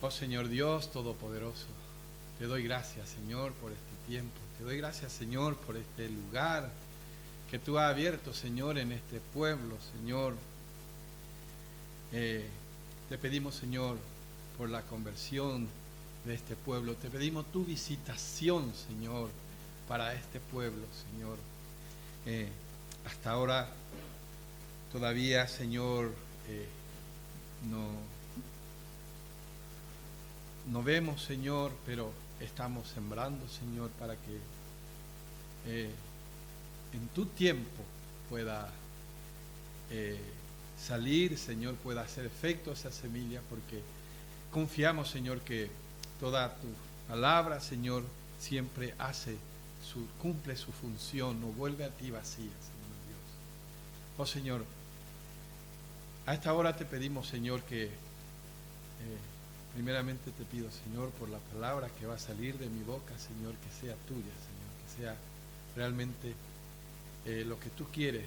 Oh Señor Dios Todopoderoso, te doy gracias, Señor, por este tiempo. Te doy gracias, Señor, por este lugar que tú has abierto, Señor, en este pueblo, Señor. Te pedimos, Señor, por la conversión de este pueblo. Te pedimos tu visitación, Señor, para este pueblo, Señor. Hasta ahora todavía, Señor, no vemos, Señor, pero estamos sembrando, Señor, para que en tu tiempo pueda salir, Señor, pueda hacer efecto esa semilla, porque confiamos, Señor, que toda tu palabra, Señor, siempre cumple su función, no vuelve a ti vacía, Señor Dios. Oh Señor, a esta hora te pedimos, Señor, que primeramente te pido, Señor, por la palabra que va a salir de mi boca, Señor, que sea tuya, Señor, que sea realmente lo que tú quieres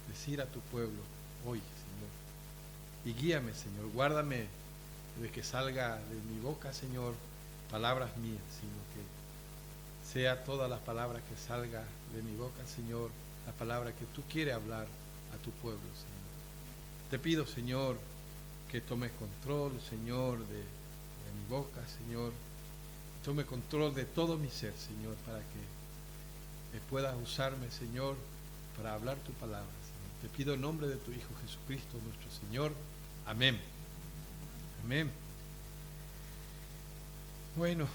decir a tu pueblo hoy, Señor. Y guíame, Señor, guárdame de que salga de mi boca, Señor, palabras mías, sino que sea toda la palabra que salga de mi boca, Señor, la palabra que tú quieres hablar a tu pueblo, Señor. Te pido, Señor, que tomes control, Señor, de mi boca, Señor. Tome control de todo mi ser, Señor, para que puedas usarme, Señor, para hablar tu palabra, Señor. Te pido en nombre de tu Hijo Jesucristo, nuestro Señor. Amén. Amén. Bueno,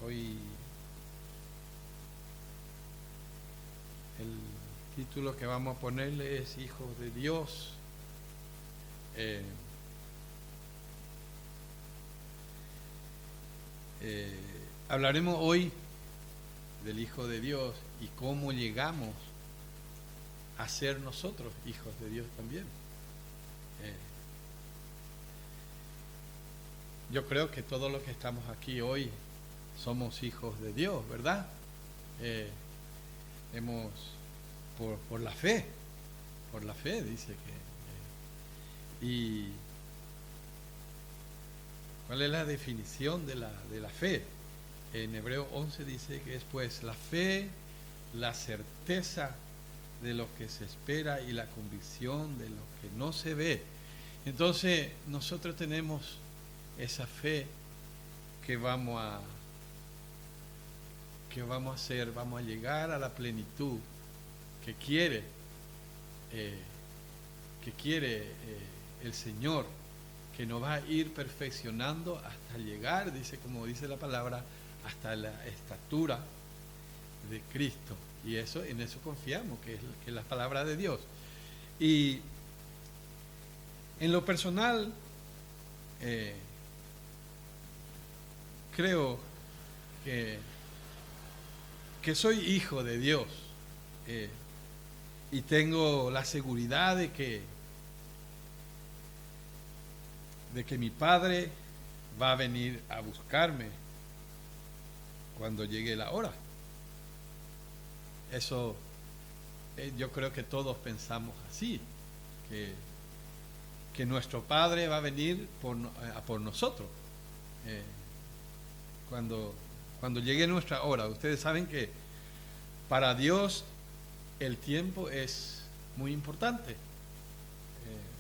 hoy el título que vamos a ponerle es Hijos de Dios. Hablaremos hoy del Hijo de Dios y cómo llegamos a ser nosotros hijos de Dios también. Yo creo que todos los que estamos aquí hoy somos hijos de Dios, ¿verdad? Por la fe dice que. ¿Y cuál es la definición de la fe? En Hebreo 11 dice que es pues la fe, la certeza de lo que se espera y la convicción de lo que no se ve. Entonces nosotros tenemos esa fe que vamos a hacer, vamos a llegar a la plenitud que quiere el Señor, que nos va a ir perfeccionando hasta llegar, como dice la palabra, hasta la estatura de Cristo. Y en eso confiamos, que es la palabra de Dios. Y en lo personal, creo que soy hijo de Dios, y tengo la seguridad de que mi Padre va a venir a buscarme cuando llegue la hora. Eso yo creo que todos pensamos así, que nuestro Padre va a venir por nosotros cuando llegue nuestra hora. Ustedes saben que para Dios el tiempo es muy importante.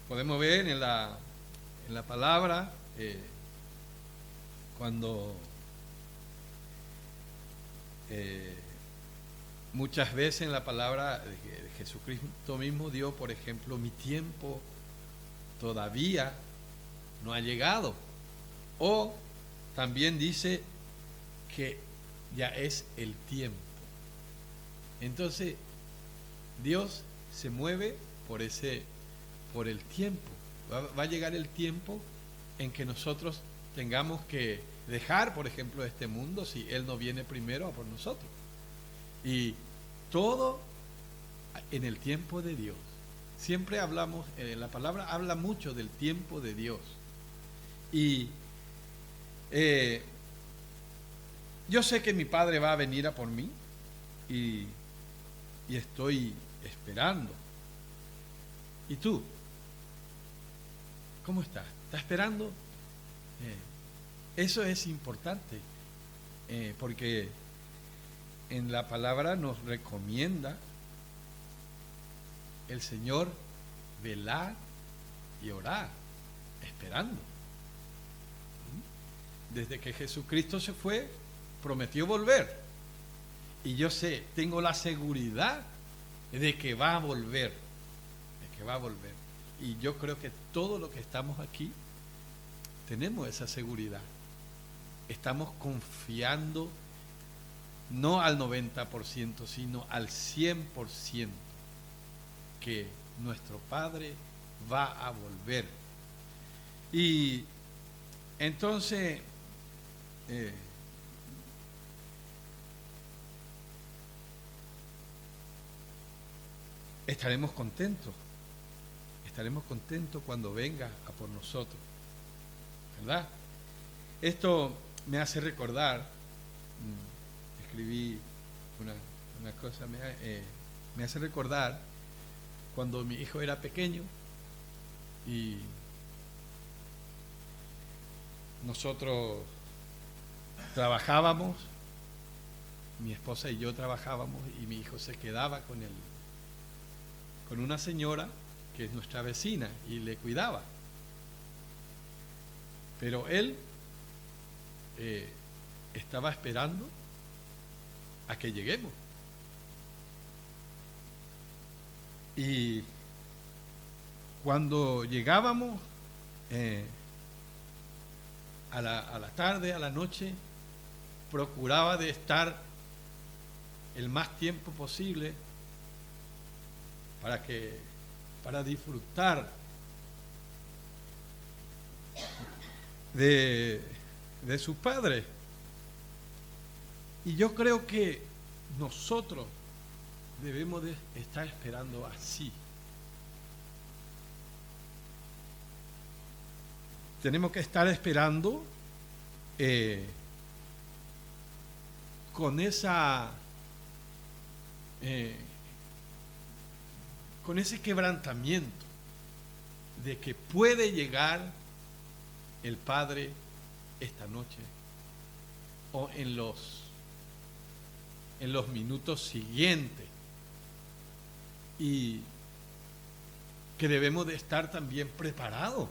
Podemos ver en la palabra cuando muchas veces en la palabra de Jesucristo mismo dio, por ejemplo, mi tiempo todavía no ha llegado, o también dice que ya es el tiempo. Entonces Dios se mueve por el tiempo. Va a llegar el tiempo en que nosotros tengamos que dejar, por ejemplo, este mundo si Él no viene primero a por nosotros. Y todo en el tiempo de Dios. Siempre hablamos, la palabra habla mucho del tiempo de Dios. Y yo sé que mi Padre va a venir a por mí y estoy esperando. ¿Y tú? ¿Cómo está? ¿Está esperando? Eso es importante, porque en la palabra nos recomienda el Señor velar y orar, esperando. Desde que Jesucristo se fue, prometió volver. Y yo sé, tengo la seguridad de que va a volver, de que va a volver. Y yo creo que todos los que estamos aquí tenemos esa seguridad. Estamos confiando no al 90%, sino al 100% que nuestro Padre va a volver. Y entonces estaremos contentos cuando venga a por nosotros, ¿verdad? Esto me hace recordar, escribí una cosa, me hace recordar cuando mi hijo era pequeño y nosotros trabajábamos, mi esposa y yo trabajábamos, y mi hijo se quedaba con una señora que es nuestra vecina y le cuidaba. Pero él estaba esperando a que lleguemos. Y cuando llegábamos a la tarde, a la noche, procuraba de estar el más tiempo posible para disfrutar de sus padres. Y yo creo que nosotros debemos de estar esperando así. Tenemos que estar esperando con ese quebrantamiento de que puede llegar el Padre esta noche o en los minutos siguientes, y que debemos de estar también preparados.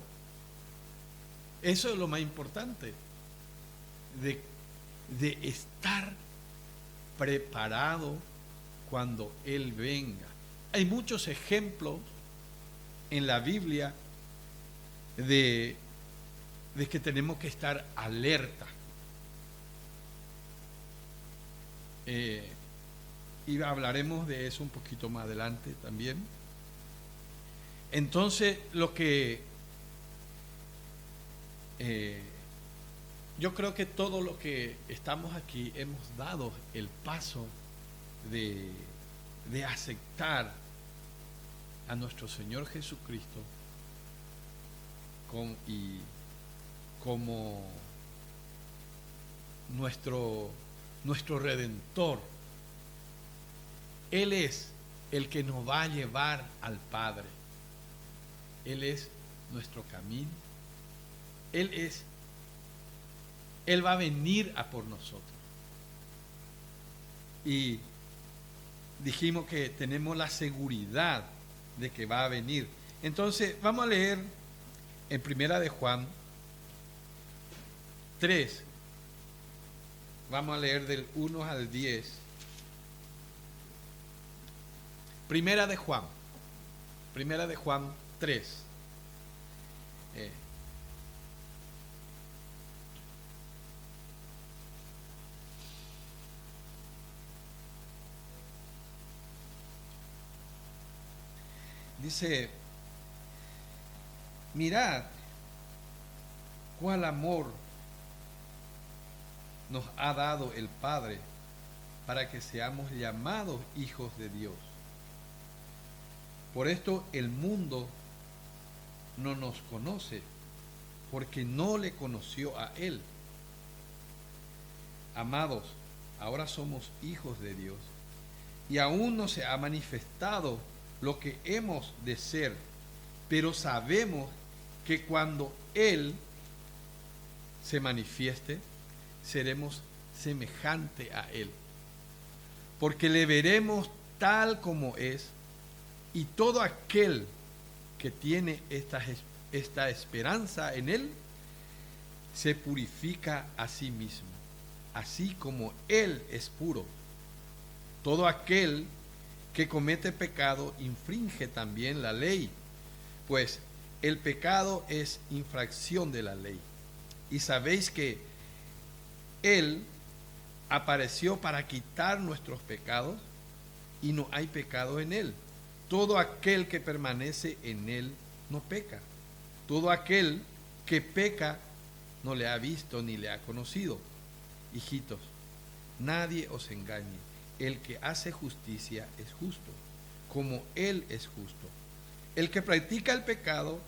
Eso es lo más importante, de estar preparado cuando Él venga. Hay muchos ejemplos en la Biblia de que tenemos que estar alerta. Y hablaremos de eso un poquito más adelante también. Entonces, lo que yo creo que todos los que estamos aquí hemos dado el paso de aceptar a nuestro Señor Jesucristo como nuestro Redentor. Él es el que nos va a llevar al Padre. Él es nuestro camino. Él va a venir a por nosotros. Y dijimos que tenemos la seguridad de que va a venir. Entonces, vamos a leer en Primera de Juan 3. Vamos a leer del 1 al 10. Primera de Juan 3. Dice: mirad cuál amor nos ha dado el Padre para que seamos llamados hijos de Dios. Por esto el mundo no nos conoce, porque no le conoció a Él. Amados, ahora somos hijos de Dios, y aún no se ha manifestado lo que hemos de ser, pero sabemos que cuando Él se manifieste, seremos semejante a Él, porque le veremos tal como es, y todo aquel que tiene esta esperanza en Él, se purifica a sí mismo, así como Él es puro. Todo aquel que comete pecado infringe también la ley, pues el pecado es infracción de la ley. Y sabéis que Él apareció para quitar nuestros pecados, y no hay pecado en Él. Todo aquel que permanece en Él no peca. Todo aquel que peca no le ha visto ni le ha conocido. Hijitos, nadie os engañe. El que hace justicia es justo, como Él es justo. El que practica el pecado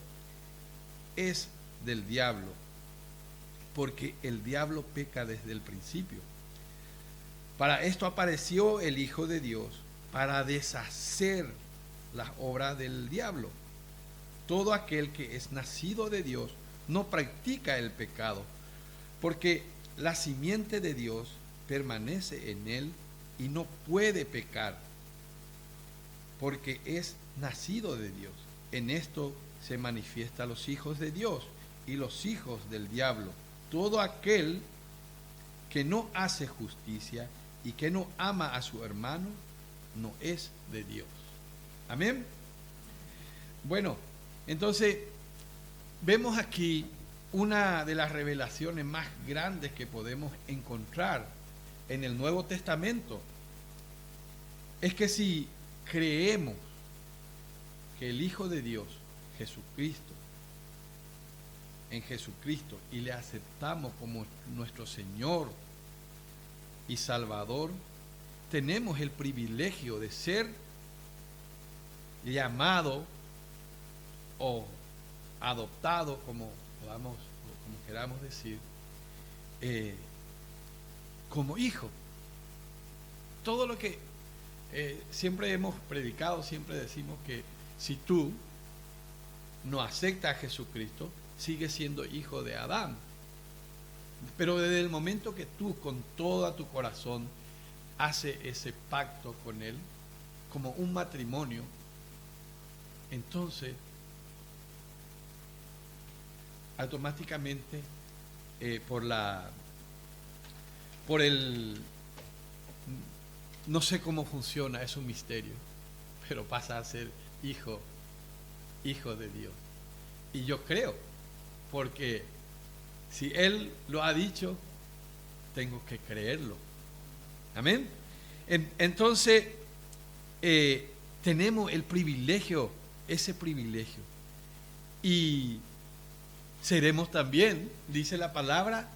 es del diablo, porque el diablo peca desde el principio. Para esto apareció el Hijo de Dios, para deshacer las obras del diablo. Todo aquel que es nacido de Dios no practica el pecado, porque la simiente de Dios permanece en él y no puede pecar, porque es nacido de Dios. En esto se manifiestan los hijos de Dios y los hijos del diablo. Todo aquel que no hace justicia y que no ama a su hermano, no es de Dios. Amén. Bueno, entonces vemos aquí una de las revelaciones más grandes que podemos encontrar en el Nuevo Testamento. Es que si creemos que el Hijo de Dios, Jesucristo, en Jesucristo, y le aceptamos como nuestro Señor y Salvador, tenemos el privilegio de ser llamado o adoptado, como podamos, o como queramos decir, como hijo. Todo lo que siempre hemos predicado, siempre decimos que si tú no aceptas a Jesucristo, sigues siendo hijo de Adán. Pero desde el momento que tú con todo tu corazón haces ese pacto con Él, como un matrimonio, entonces automáticamente no sé cómo funciona, es un misterio, pero pasa a ser hijo de Dios. Y yo creo, porque si Él lo ha dicho, tengo que creerlo. Amén. Entonces tenemos el privilegio, ese privilegio, y seremos también, dice la palabra,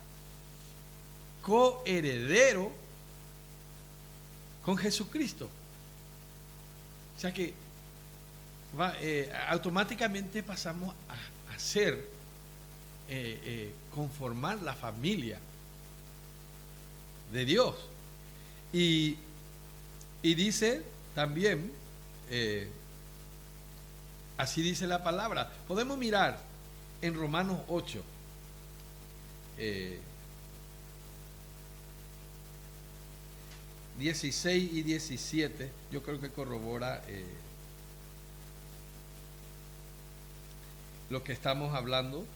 coheredero con Jesucristo. O sea que automáticamente pasamos a ser, conformar la familia de Dios. Y dice también, así dice la palabra. Podemos mirar en Romanos 8, 16 y 17, yo creo que corrobora lo que estamos hablando.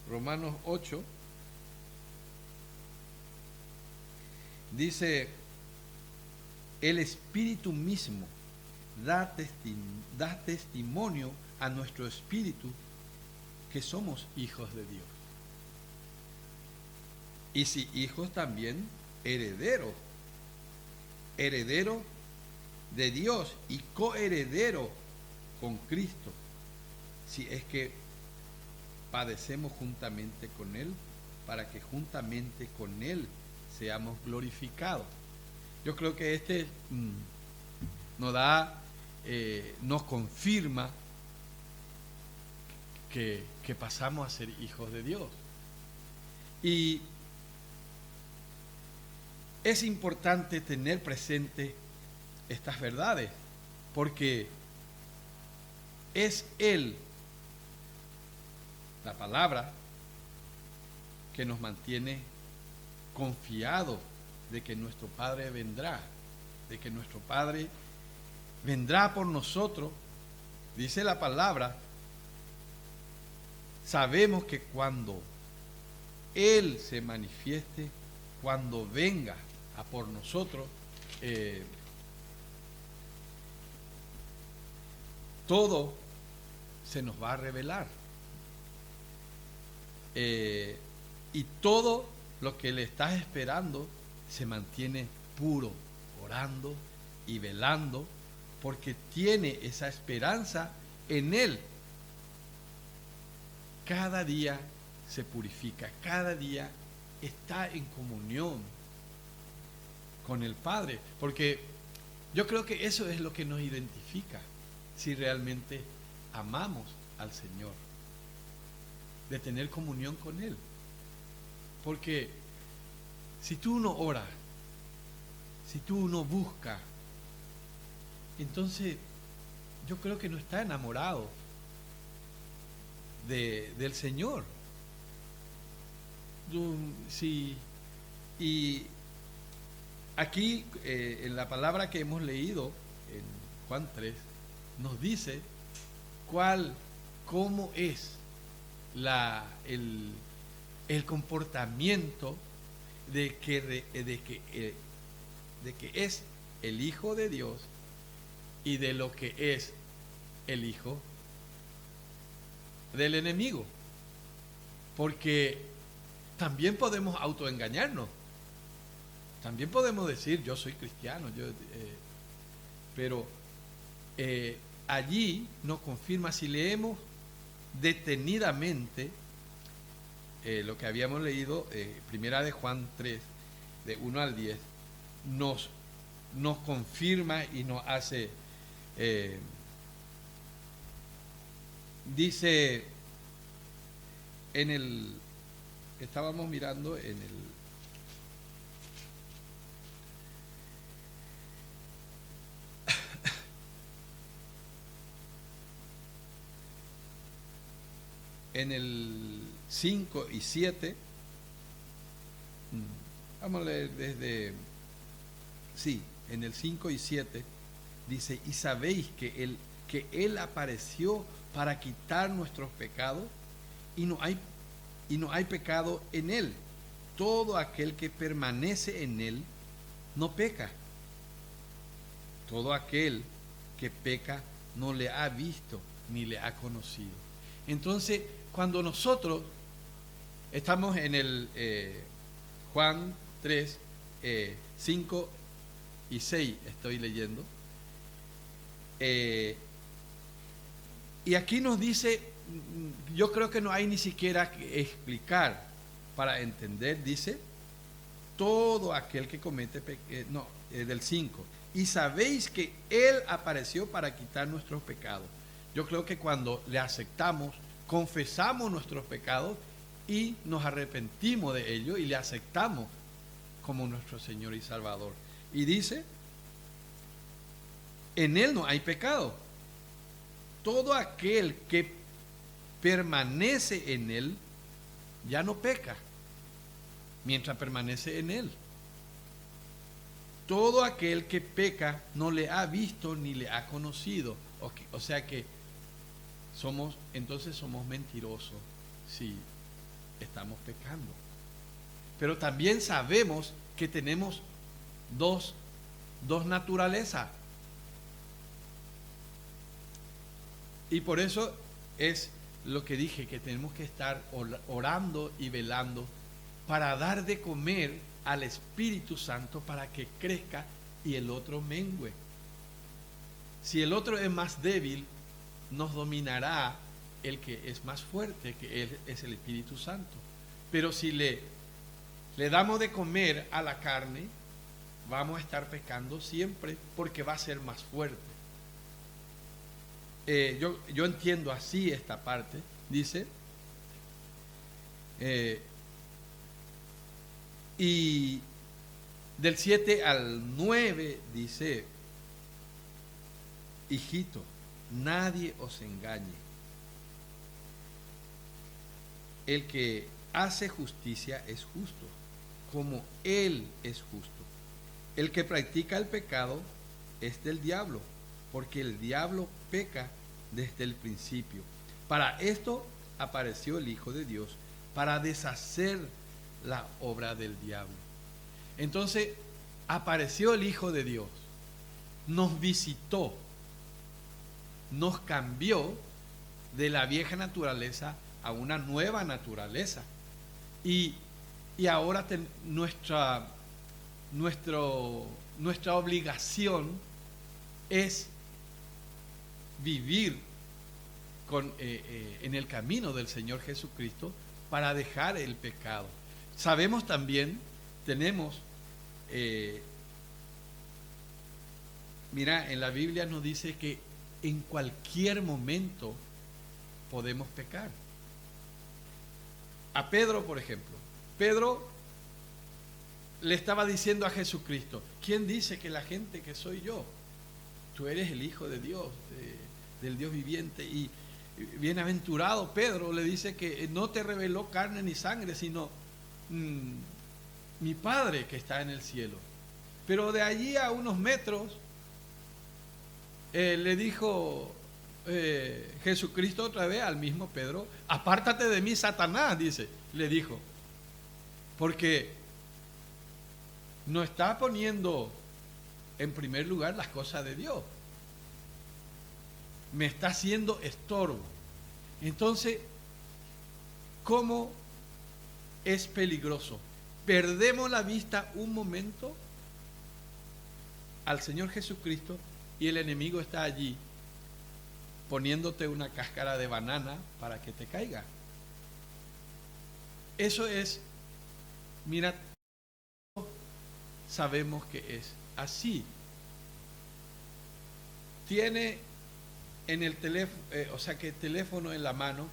Romanos 8 dice: el Espíritu mismo da testimonio a nuestro espíritu que somos hijos de Dios. Y si hijos, también herederos, heredero de Dios y coheredero con Cristo, si es que padecemos juntamente con Él, para que juntamente con Él seamos glorificados. Yo creo que nos confirma que pasamos a ser hijos de Dios. Y es importante tener presente estas verdades, porque es Él, la palabra, que nos mantiene confiados de que nuestro Padre vendrá, de que nuestro Padre vendrá por nosotros. Dice la palabra, sabemos que cuando Él se manifieste, cuando venga a por nosotros, todo se nos va a revelar. Y todo lo que le estás esperando se mantiene puro, orando y velando, porque tiene esa esperanza en Él. Cada día se purifica, cada día está en comunión con el Padre, porque yo creo que eso es lo que nos identifica, si realmente amamos al Señor, de tener comunión con Él. Porque si tú no oras, si tú no buscas, entonces yo creo que no está enamorado del Señor. Y aquí en la palabra que hemos leído en Juan 3 nos dice cómo es el comportamiento de que es el Hijo de Dios y de lo que es el hijo del enemigo. Porque también podemos autoengañarnos. También podemos decir, yo soy cristiano, pero allí nos confirma, si leemos detenidamente lo que habíamos leído, primera de Juan 3, de 1 al 10, nos confirma y nos hace, dice, estábamos mirando en el 5 y 7, vamos a leer en el 5 y 7, dice, y sabéis que Él apareció para quitar nuestros pecados, y no hay pecado en Él. Todo aquel que permanece en Él no peca. Todo aquel que peca no le ha visto ni le ha conocido. Entonces, cuando nosotros estamos en el Juan 3, 5 y 6, estoy leyendo, y aquí nos dice, yo creo que no hay ni siquiera que explicar para entender, dice, todo aquel que comete pecado, del 5, y sabéis que Él apareció para quitar nuestros pecados. Yo creo que cuando le aceptamos, confesamos nuestros pecados y nos arrepentimos de ellos y le aceptamos como nuestro Señor y Salvador. Y dice, en Él no hay pecado. Todo aquel que permanece en Él ya no peca mientras permanece en Él. Todo aquel que peca no le ha visto ni le ha conocido. O sea que somos mentirosos si estamos pecando. Pero también sabemos que tenemos dos naturalezas. Y por eso es lo que dije, que tenemos que estar orando y velando para dar de comer al Espíritu Santo para que crezca y el otro mengüe. Si el otro es más débil, nos dominará el que es más fuerte, que es el Espíritu Santo. Pero si le damos de comer a la carne, vamos a estar pecando siempre porque va a ser más fuerte. Yo entiendo así esta parte, dice, y del 7 al 9 dice, hijito, nadie os engañe. El que hace justicia es justo, como Él es justo. El que practica el pecado es del diablo, porque el diablo peca desde el principio. Para esto apareció el Hijo de Dios, para deshacer la obra del diablo. Entonces, apareció el Hijo de Dios, nos visitó, nos cambió de la vieja naturaleza a una nueva naturaleza. Y ahora nuestra obligación es vivir en el camino del Señor Jesucristo para dejar el pecado. Sabemos también, tenemos, mira, en la Biblia nos dice que en cualquier momento podemos pecar. A Pedro, por ejemplo, Pedro le estaba diciendo a Jesucristo: ¿quién dice que la gente que soy yo? Tú eres el Hijo de Dios, del Dios viviente. Y bienaventurado Pedro, le dice que no te reveló carne ni sangre, sino mi Padre que está en el cielo. Pero de allí a unos metros le dijo Jesucristo otra vez al mismo Pedro: apártate de mí, Satanás, le dijo, porque no está poniendo en primer lugar las cosas de Dios, me está haciendo estorbo. Entonces, ¿cómo es peligroso? Perdemos la vista un momento al Señor Jesucristo y el enemigo está allí poniéndote una cáscara de banana para que te caiga. Eso es, mira, sabemos que es así. Tiene en el teléfono, teléfono en la mano,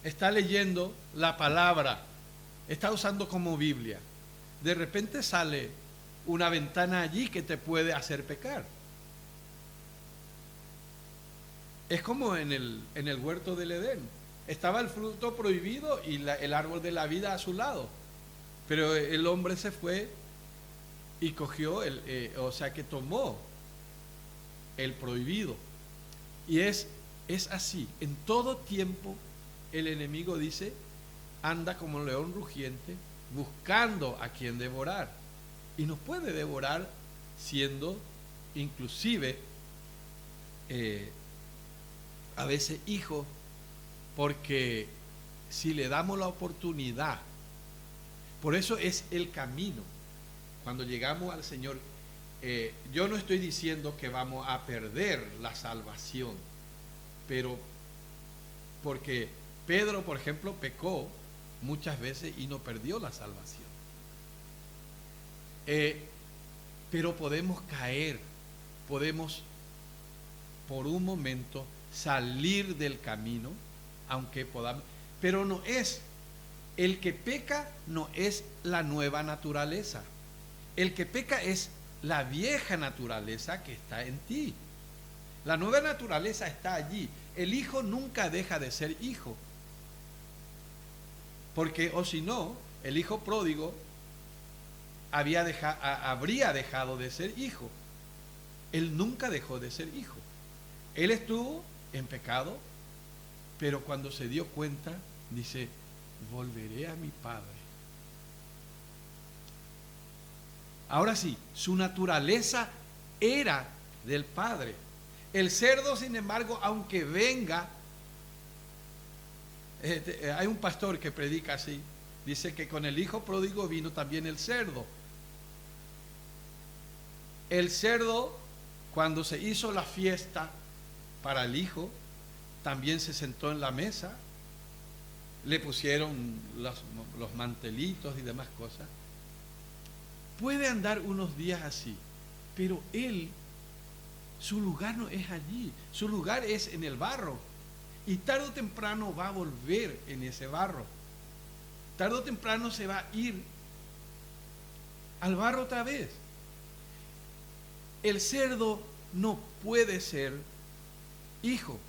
está leyendo la palabra, está usando como Biblia. De repente sale una ventana allí que te puede hacer pecar. Es como en el huerto del Edén. Estaba el fruto prohibido y el árbol de la vida a su lado. Pero el hombre se fue y cogió, tomó el prohibido. Y es así. En todo tiempo el enemigo dice, anda como un león rugiente buscando a quien devorar. Y nos puede devorar siendo inclusive a veces hijo, porque si le damos la oportunidad, por eso es el camino. Cuando llegamos al Señor, yo no estoy diciendo que vamos a perder la salvación, pero porque Pedro, por ejemplo, pecó muchas veces y no perdió la salvación. Pero podemos caer, podemos por un momento salir del camino, aunque podamos, pero no es, el que peca no es la nueva naturaleza, el que peca es la vieja naturaleza que está en ti. La nueva naturaleza está allí. El hijo nunca deja de ser hijo, porque o si no, el hijo pródigo habría dejado de ser hijo. Él nunca dejó de ser hijo. Él estuvo en pecado, pero cuando se dio cuenta, dice, volveré a mi padre. Ahora sí, su naturaleza era del padre. El cerdo, sin embargo, aunque venga, hay un pastor que predica así, dice que con el hijo pródigo vino también el cerdo. El cerdo, cuando se hizo la fiesta para el hijo, también se sentó en la mesa, le pusieron los mantelitos y demás cosas. Puede andar unos días así, pero él, su lugar no es allí, su lugar es en el barro, y tarde o temprano va a volver en ese barro, tarde o temprano se va a ir al barro otra vez. El cerdo no puede ser hijo.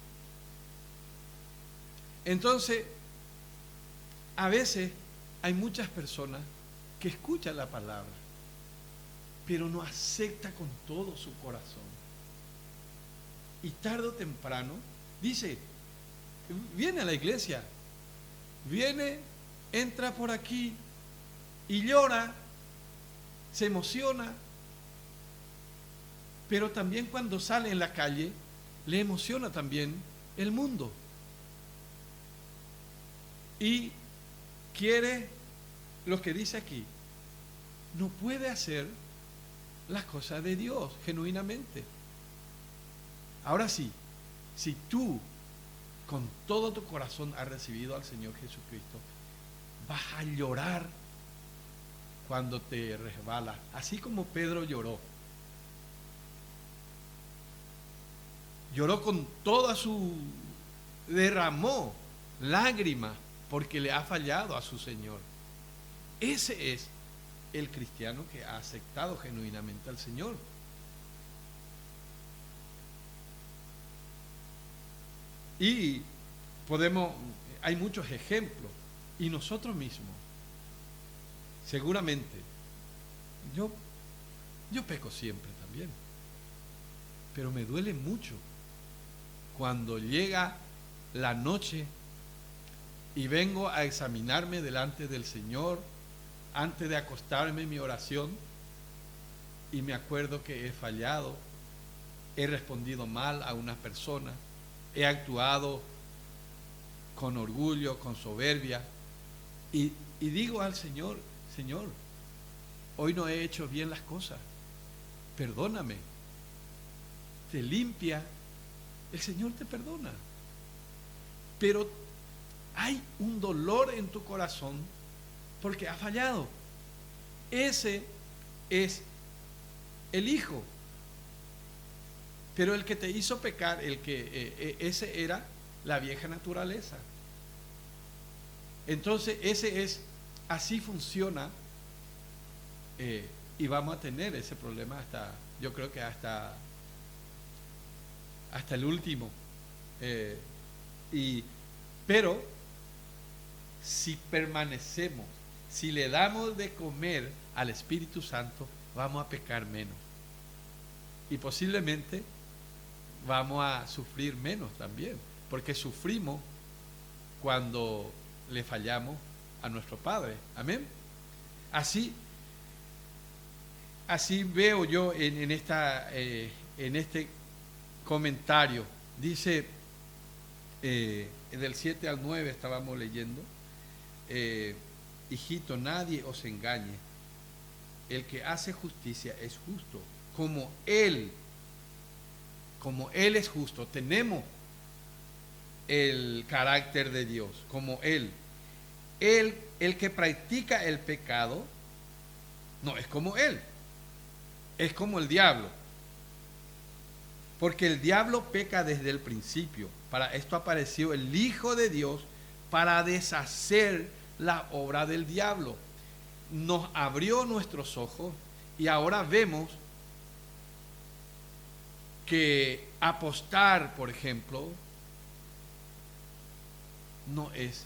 Entonces, a veces hay muchas personas que escuchan la palabra, pero no acepta con todo su corazón. Y tarde o temprano, dice, viene a la iglesia, viene, entra por aquí y llora, se emociona, pero también cuando sale en la calle, le emociona también el mundo. Y quiere lo que dice aquí, no puede hacer las cosas de Dios genuinamente. Ahora sí, si tú con todo tu corazón has recibido al Señor Jesucristo, vas a llorar cuando te resbalas, así como Pedro lloró. Lloró con toda derramó lágrimas porque le ha fallado a su Señor. Ese es el cristiano que ha aceptado genuinamente al Señor. Y hay muchos ejemplos, y nosotros mismos, seguramente, yo peco siempre también, pero me duele mucho cuando llega la noche y vengo a examinarme delante del Señor antes de acostarme en mi oración y me acuerdo que he fallado, he respondido mal a una persona, he actuado con orgullo, con soberbia, y digo al Señor, Señor, hoy no he hecho bien las cosas, perdóname. Te limpia, el Señor te perdona. Pero hay un dolor en tu corazón porque has fallado. Ese es el Hijo. Pero el que te hizo pecar, ese era la vieja naturaleza. Entonces así funciona, y vamos a tener ese problema yo creo que hasta el último. Pero si permanecemos, si le damos de comer al Espíritu Santo, vamos a pecar menos. Y posiblemente vamos a sufrir menos también, porque sufrimos cuando le fallamos a nuestro Padre. Amén. Así veo yo en este comentario. Dice, del 7 al 9 estábamos leyendo, hijito, nadie os engañe, el que hace justicia es justo, como Él es justo. Tenemos el carácter de Dios, como Él. El que practica el pecado, no es como Él, es como el diablo. Porque el diablo peca desde el principio. Para esto apareció el Hijo de Dios, para deshacer la obra del diablo. Nos abrió nuestros ojos y ahora vemos que apostar, por ejemplo, no es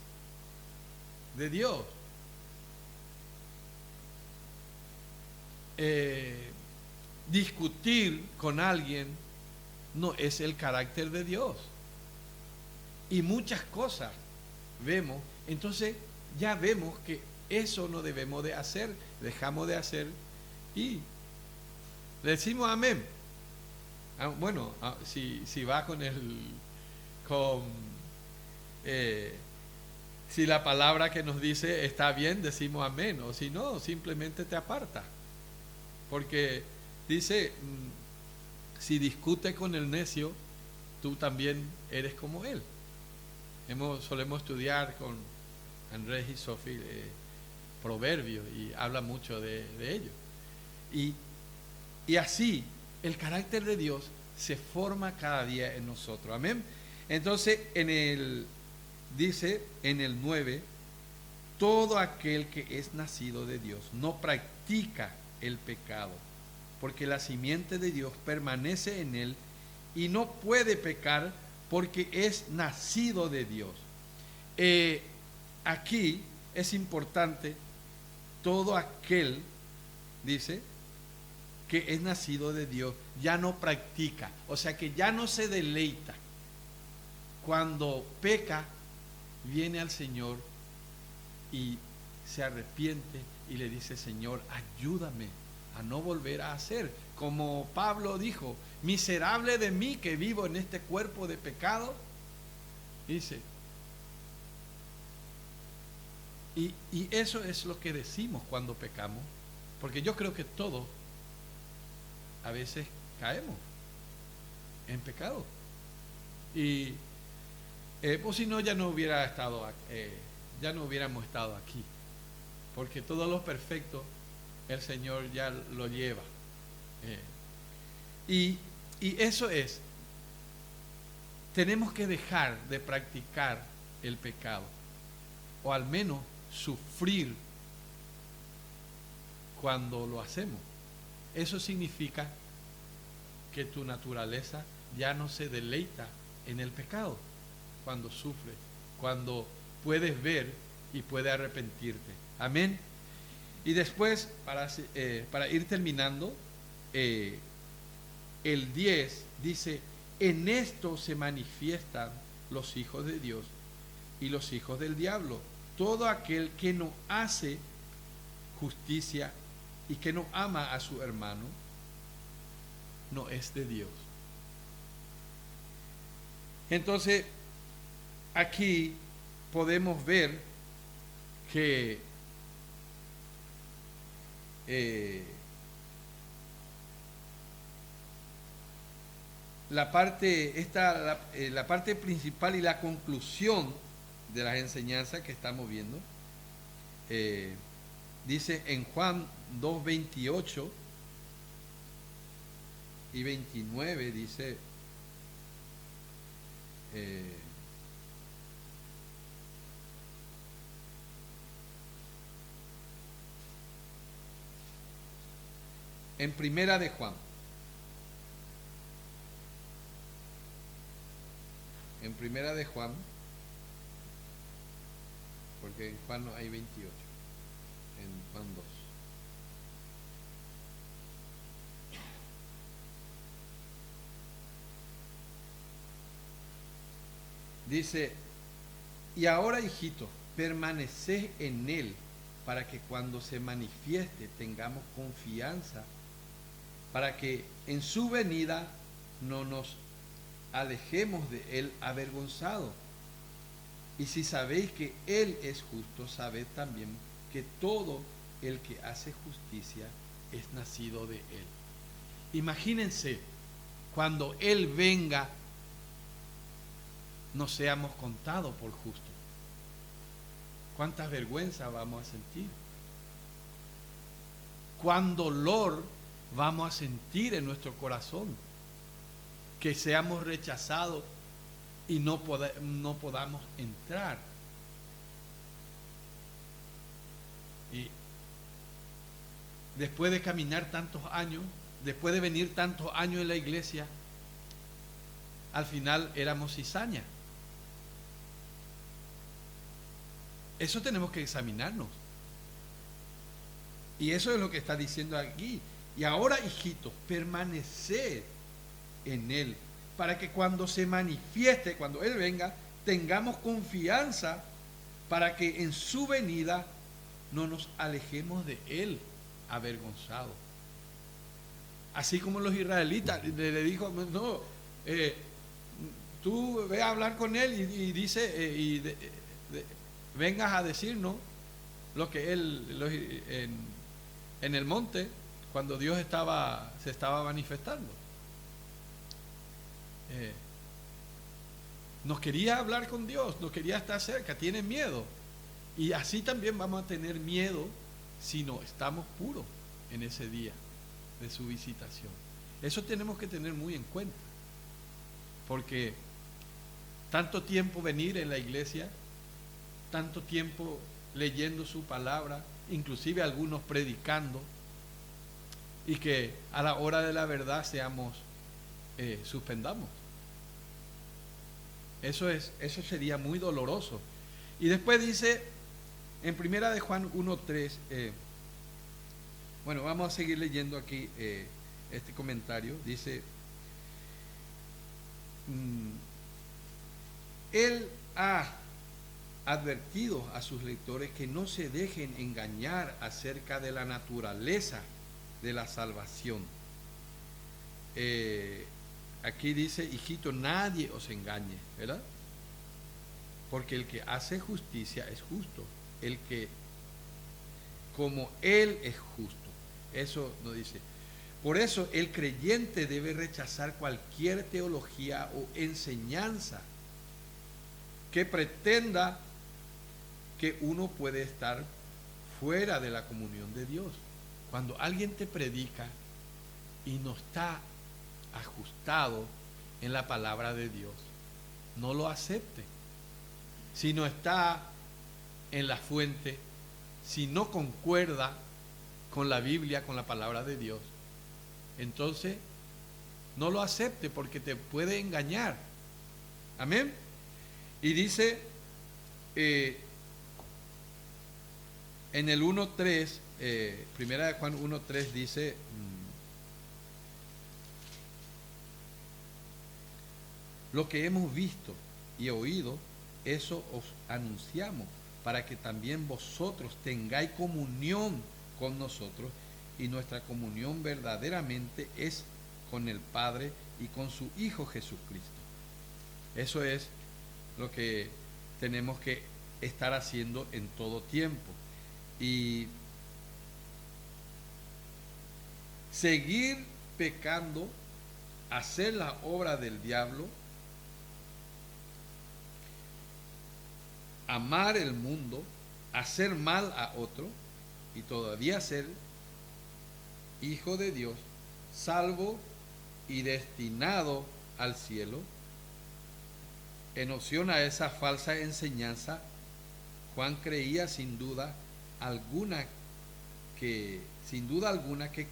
de Dios. Discutir con alguien no es el carácter de Dios. Y muchas cosas vemos, entonces ya vemos que eso no debemos de hacer, dejamos de hacer y decimos amén. Bueno, si va si la palabra que nos dice está bien, decimos amén, o si no, simplemente te aparta. Porque dice, si discute con el necio, tú también eres como él. Solemos estudiar con Andrés y Sophie Proverbios y habla mucho de ello. Y así, el carácter de Dios se forma cada día en nosotros. Amén. Entonces, dice en el 9, todo aquel que es nacido de Dios no practica el pecado, porque la simiente de Dios permanece en él y no puede pecar porque es nacido de Dios. Aquí es importante, todo aquel, dice, que es nacido de Dios, ya no practica, o sea que ya no se deleita. Cuando peca, viene al Señor y se arrepiente y le dice: Señor, ayúdame a no volver a hacer. Como Pablo dijo: miserable de mí que vivo en este cuerpo de pecado, dice. Y eso es lo que decimos cuando pecamos, porque yo creo que todos a veces caemos en pecado. Y pues si no, ya no hubiéramos estado aquí, porque todos los perfectos el Señor ya lo lleva. Y eso es, tenemos que dejar de practicar el pecado, o al menos sufrir cuando lo hacemos. Eso significa que tu naturaleza ya no se deleita en el pecado cuando sufres, cuando puedes ver y puedes arrepentirte. Amén. Y después, para ir terminando, el 10 dice: en esto se manifiestan los hijos de Dios y los hijos del diablo. Todo aquel que no hace justicia y que no ama a su hermano, no es de Dios. Entonces, aquí podemos ver que la parte principal y la conclusión de las enseñanzas que estamos viendo, dice en Juan 2:28 y 29, dice: en primera de Juan, porque en Juan no hay 28, en Juan 2. Dice: y ahora, hijitos, permaneced en él, para que cuando se manifieste tengamos confianza, para que en su venida no nos alejemos de él avergonzados. Y si sabéis que él es justo, sabed también que todo el que hace justicia es nacido de él. Imagínense, cuando él venga, no seamos contados por justos. ¿Cuántas vergüenzas vamos a sentir? ¿Cuán dolor vamos a sentir en nuestro corazón? Que seamos rechazados y no podamos entrar. Y después de caminar tantos años, después de venir tantos años en la iglesia, al final éramos cizaña. Eso tenemos que examinarnos. Y eso es lo que está diciendo aquí. Y ahora, hijitos, permaneced en él, para que cuando se manifieste, cuando él venga, tengamos confianza, para que en su venida no nos alejemos de él avergonzados. Así como los israelitas le dijo: no, tú ve a hablar con él y dice, vengas a decirnos lo que él en el monte, cuando Dios se estaba manifestando. Nos quería hablar con Dios, nos quería estar cerca, tiene miedo. Y así también vamos a tener miedo si no estamos puros en ese día de su visitación. Eso tenemos que tener muy en cuenta, porque tanto tiempo venir en la iglesia, tanto tiempo leyendo su palabra, inclusive algunos predicando, y que a la hora de la verdad suspendamos. Eso sería muy doloroso. Y después dice en Primera de Juan 1:3, bueno, vamos a seguir leyendo aquí este comentario. Dice, Él ha advertido a sus lectores que no se dejen engañar acerca de la naturaleza de la salvación. Aquí dice, hijito, nadie os engañe, ¿verdad? Porque el que hace justicia es justo, el que como Él es justo. Eso nos dice. Por eso el creyente debe rechazar cualquier teología o enseñanza que pretenda que uno puede estar fuera de la comunión de Dios. Cuando alguien te predica y no está ajustado en la palabra de Dios, no lo acepte. Si no está en la fuente, si no concuerda con la Biblia, con la palabra de Dios, entonces no lo acepte, porque te puede engañar. Amén. Y dice en el 1:3, Primera de Juan 1:3 dice, lo que hemos visto y oído, eso os anunciamos, para que también vosotros tengáis comunión con nosotros, y nuestra comunión verdaderamente es con el Padre y con su Hijo Jesucristo. Eso es lo que tenemos que estar haciendo en todo tiempo. Y seguir pecando, hacer la obra del diablo, amar el mundo, hacer mal a otro y todavía ser hijo de Dios, salvo y destinado al cielo. En opción a esa falsa enseñanza, Juan creía sin duda alguna que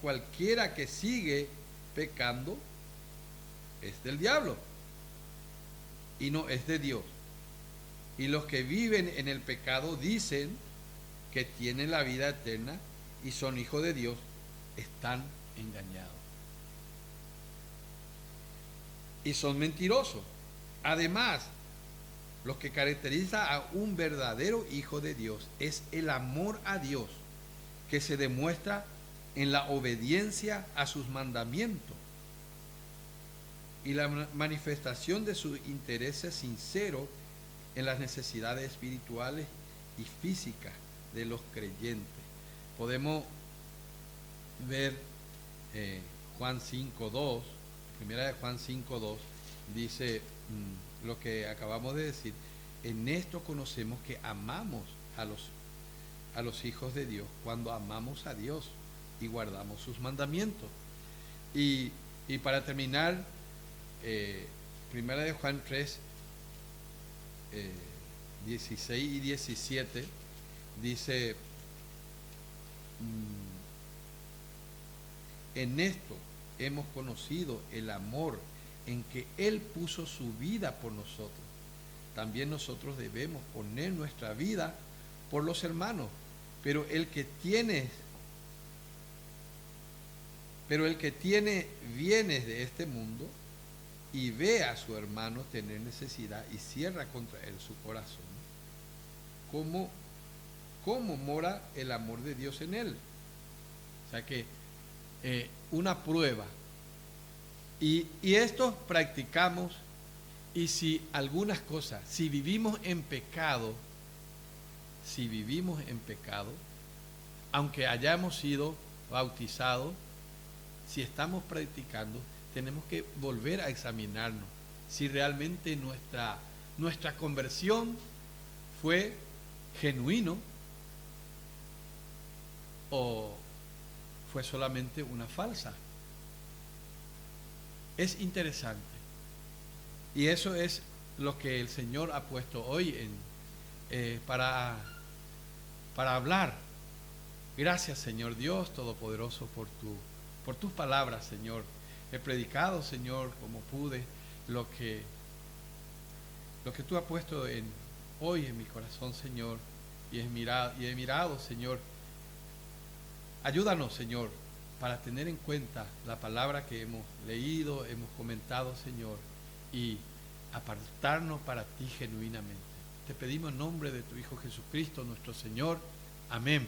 cualquiera que sigue pecando es del diablo y no es de Dios. Y los que viven en el pecado dicen que tienen la vida eterna y son hijos de Dios, están engañados y son mentirosos. Además, lo que caracteriza a un verdadero hijo de Dios es el amor a Dios, que se demuestra en la obediencia a sus mandamientos y la manifestación de su interés sincero en las necesidades espirituales y físicas de los creyentes. Podemos ver Juan 5:2, Primera de Juan 5:2, dice lo que acabamos de decir. En esto conocemos que amamos a los hijos de Dios, cuando amamos a Dios y guardamos sus mandamientos. Y para terminar, Primera de Juan 3, 16 y 17, dice, en esto hemos conocido el amor en que Él puso su vida por nosotros. También nosotros debemos poner nuestra vida por los hermanos. Pero el que tiene bienes de este mundo y ve a su hermano tener necesidad y cierra contra él su corazón, ¿cómo mora el amor de Dios en él? O sea que una prueba. Y esto practicamos, y si algunas cosas, si vivimos en pecado, aunque hayamos sido bautizados, si estamos practicando, tenemos que volver a examinarnos si realmente nuestra conversión fue genuino o fue solamente una falsa. Es interesante. Y eso es lo que el Señor ha puesto hoy para hablar. Gracias, Señor Dios Todopoderoso, por tu por tus palabras, Señor. He predicado, Señor, como pude, lo que tú has puesto hoy en mi corazón, Señor, y he mirado, Señor. Ayúdanos, Señor, para tener en cuenta la palabra que hemos leído, hemos comentado, Señor, y apartarnos para ti genuinamente. Te pedimos en nombre de tu Hijo Jesucristo, nuestro Señor. Amén.